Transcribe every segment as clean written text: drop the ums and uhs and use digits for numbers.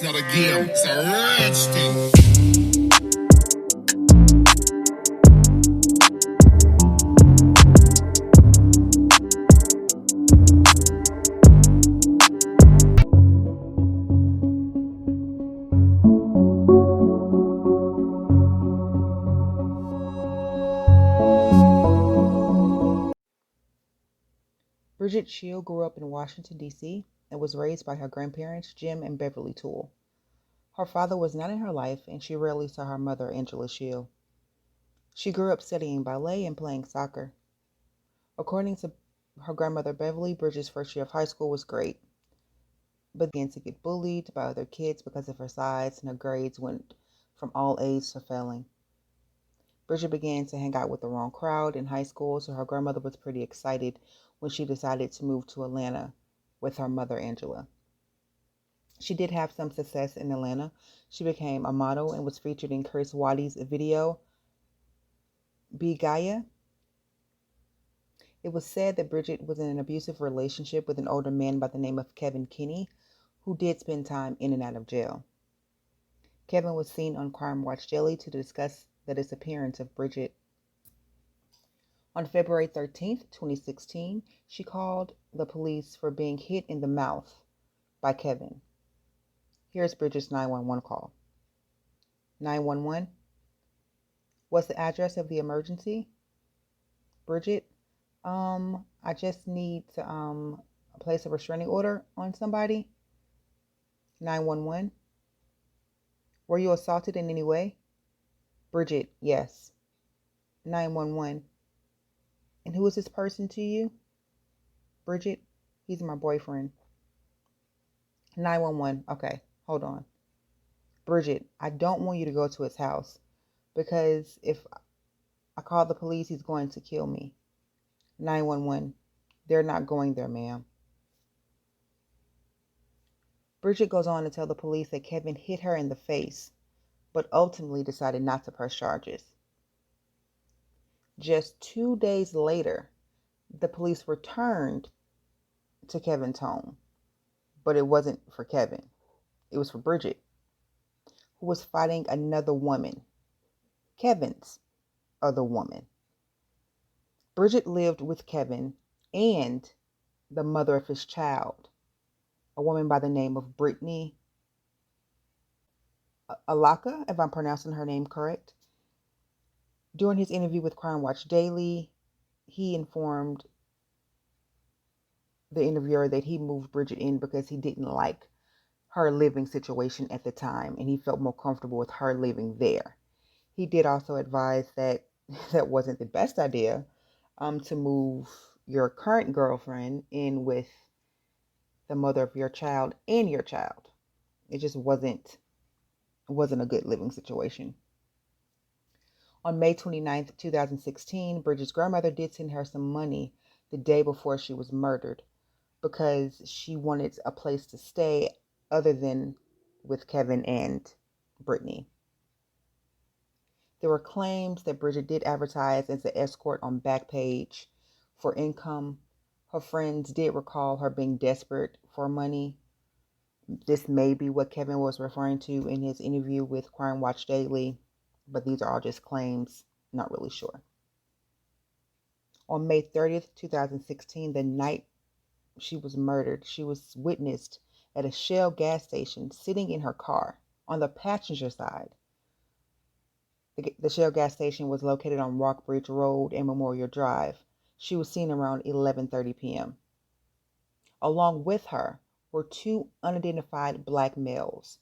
It's not a game, it's a rich thing. Bridget Shiel grew up in Washington, D.C., and was raised by her grandparents, Jim and Beverly Toole. Her father was not in her life, and she rarely saw her mother, Angela Shiel. She grew up studying ballet and playing soccer. According to her grandmother, Beverly, Bridget's first year of high school was great, but began to get bullied by other kids because of her size, and her grades went from all A's to failing. Bridget began to hang out with the wrong crowd in high school, so her grandmother was pretty excited when she decided to move to Atlanta with her mother, Angela. She did have some success in Atlanta. She became a model and was featured in Chris Watty's video, Be Gaia. It was said that Bridget was in an abusive relationship with an older man by the name of Kevin Kinney, who did spend time in and out of jail. Kevin was seen on Crime Watch Daily to discuss the disappearance of Bridget. On February 13th, 2016, she called the police for being hit in the mouth by Kevin. Here's Bridget's 911 call. 911? What's the address of the emergency? Bridget, I just need to place a restraining order on somebody. 911? Were you assaulted in any way? Bridget, yes. 911. And who is this person to you? Bridget, he's my boyfriend. 911. Okay, hold on. Bridget, I don't want you to go to his house because if I call the police, he's going to kill me. 911. They're not going there, ma'am. Bridget goes on to tell the police that Kevin hit her in the face, but ultimately decided not to press charges. Just 2 days later, the police returned to Kevin's home, but it wasn't for Kevin. It was for Bridget, who was fighting another woman, Kevin's other woman. Bridget lived with Kevin and the mother of his child, a woman by the name of Brittany Alaka, if I'm pronouncing her name correct. During his interview with Crime Watch Daily, he informed the interviewer that he moved Bridget in because he didn't like her living situation at the time, and he felt more comfortable with her living there. He did also advise that that wasn't the best idea to move your current girlfriend in with the mother of your child and your child. It just wasn't a good living situation. On May 29th, 2016, Bridget's grandmother did send her some money the day before she was murdered because she wanted a place to stay other than with Kevin and Brittany. There were claims that Bridget did advertise as an escort on Backpage for income. Her friends did recall her being desperate for money. This may be what Kevin was referring to in his interview with Crime Watch Daily, but these are all just claims, not really sure. On May 30th, 2016, the night she was murdered, she was witnessed at a Shell gas station sitting in her car on the passenger side. The Shell gas station was located on Rockbridge Road and Memorial Drive. She was seen around 11:30 p.m. Along with her were two unidentified black males.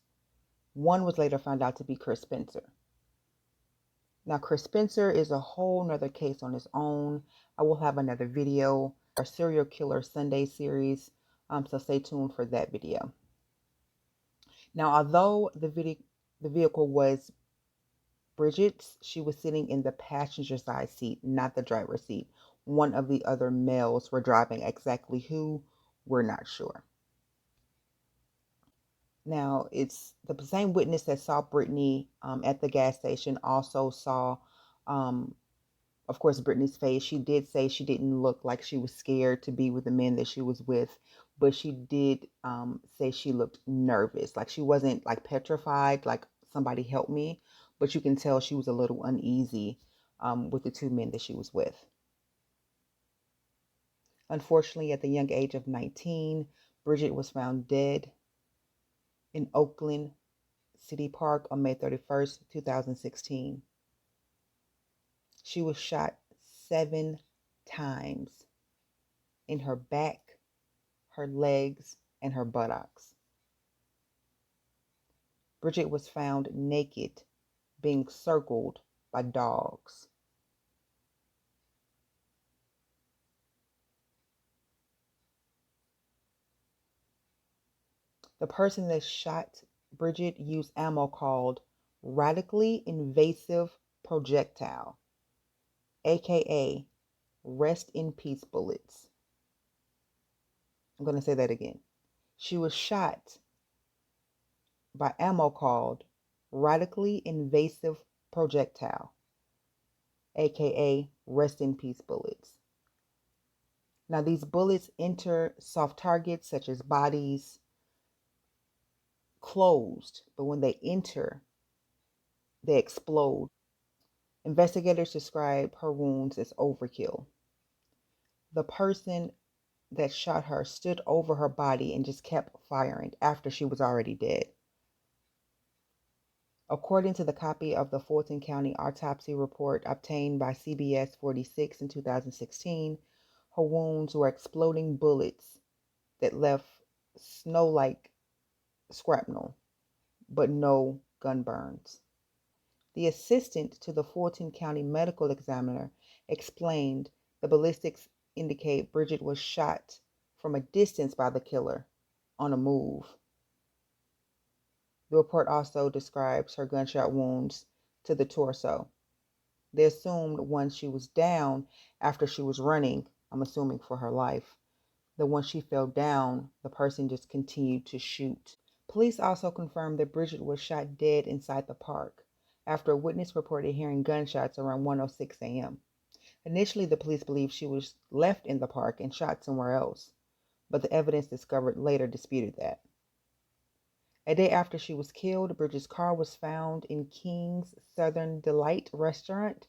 One was later found out to be Chris Spencer. Now, Chris Spencer is a whole nother case on his own. I will have another video, our Serial Killer Sunday series, so stay tuned for that video. Now, although the vehicle was Bridget's, she was sitting in the passenger side seat, not the driver's seat. One of the other males were driving. Exactly who, we're not sure. Now, it's the same witness that saw Brittany at the gas station also saw a Of course, Brittany's face, she did say she didn't look like she was scared to be with the men that she was with, but she did say she looked nervous. Like she wasn't like petrified, like somebody help me, but you can tell she was a little uneasy with the two men that she was with. Unfortunately, at the young age of 19, Bridget was found dead in Oakland City Park on May 31st, 2016. She was shot 7 times in her back, her legs, and her buttocks. Bridget was found naked, being circled by dogs. The person that shot Bridget used ammo called radically invasive projectile, aka rest in peace bullets. I'm going to say that again. She was shot by ammo called radically invasive projectile, aka rest in peace bullets. Now, these bullets enter soft targets such as bodies closed, but when they enter, they explode. Investigators describe her wounds as overkill. The person that shot her stood over her body and just kept firing after she was already dead. According to the copy of the Fulton County autopsy report obtained by CBS 46 in 2016, her wounds were exploding bullets that left snow-like shrapnel, but no gun burns. The assistant to the Fulton County medical examiner explained the ballistics indicate Bridget was shot from a distance by the killer on a move. The report also describes her gunshot wounds to the torso. They assumed once she was down after she was running, I'm assuming for her life, that once she fell down, the person just continued to shoot. Police also confirmed that Bridget was shot dead inside the park after a witness reported hearing gunshots around 1:06 a.m. Initially, the police believed she was left in the park and shot somewhere else, but the evidence discovered later disputed that. A day after she was killed, Bridget's car was found in King's Southern Delight restaurant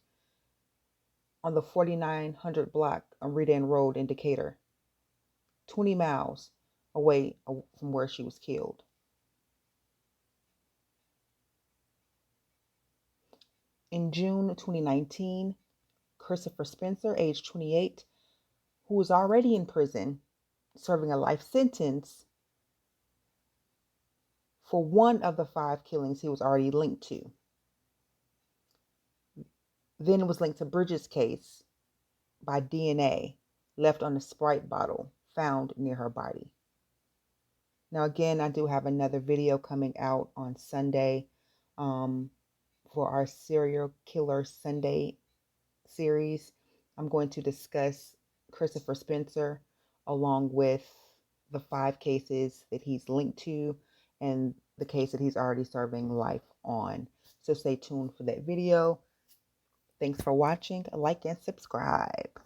on the 4900 block on Redan Road in Decatur, 20 miles away from where she was killed. In June 2019, Christopher Spencer, age 28, who was already in prison serving a life sentence for one of the 5 killings he was already linked to, then was linked to Bridget's case by DNA left on a Sprite bottle found near her body. Now, again, I do have another video coming out on Sunday for our Serial Killer Sunday series. I'm going to discuss Christopher Spencer along with the 5 cases that he's linked to and the case that he's already serving life on. So stay tuned for that video. Thanks for watching. Like and subscribe.